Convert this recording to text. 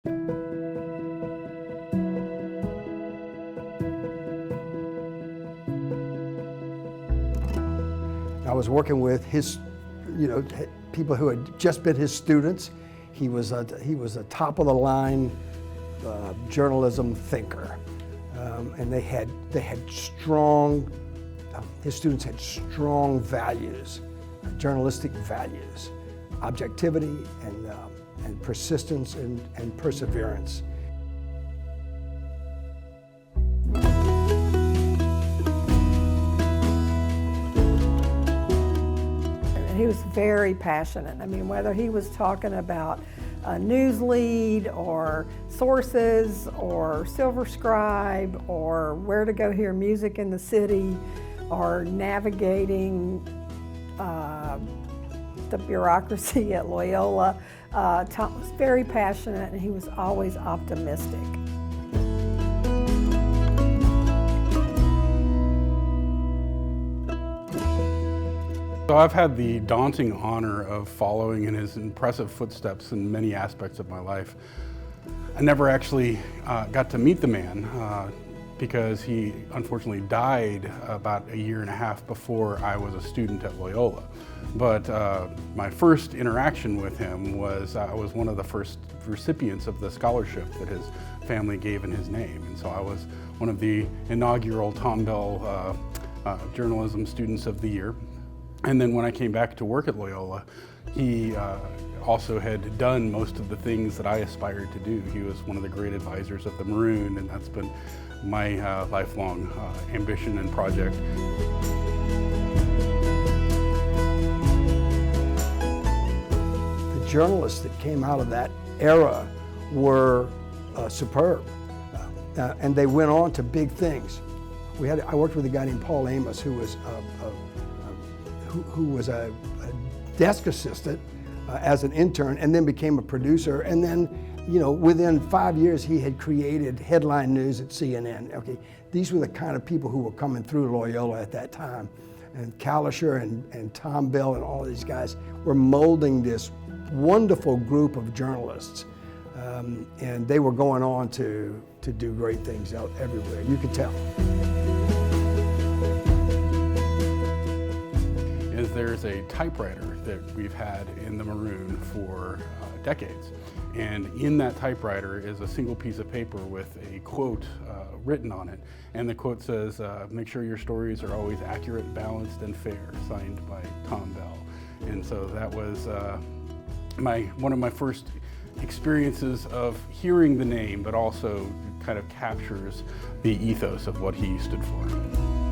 I was working with his, people who had just been his students. He was a top of the line journalism thinker, and they had strong. His students had strong values, journalistic values, objectivity and persistence and perseverance. He was very passionate. I mean, whether he was talking about a news lead or sources or Silver Scribe or where to go hear music in the city or navigating the bureaucracy at Loyola, Tom was very passionate and he was always optimistic. So I've had the daunting honor of following in his impressive footsteps in many aspects of my life. I never actually got to meet the man because he unfortunately died about a year and a half before I was a student at Loyola. But my first interaction with him was I was one of the first recipients of the scholarship that his family gave in his name. And so I was one of the inaugural Tom Bell Journalism Students of the Year. And then when I came back to work at Loyola, he also had done most of the things that I aspired to do. He was one of the great advisors of the Maroon, and that's been my lifelong ambition and project. The journalists that came out of that era were superb, and they went on to big things. I worked with a guy named Paul Amos, who was a desk assistant as an intern and then became a producer. And then, within 5 years, he had created headline news at CNN. Okay, these were the kind of people who were coming through Loyola at that time. And Kalischer and Tom Bell and all these guys were molding this wonderful group of journalists. And they were going on to do great things out everywhere. You could tell. There's a typewriter that we've had in the Maroon for decades. And in that typewriter is a single piece of paper with a quote written on it. And the quote says, make sure your stories are always accurate, balanced, and fair, signed by Tom Bell. And so that was one of my first experiences of hearing the name, but also kind of captures the ethos of what he stood for.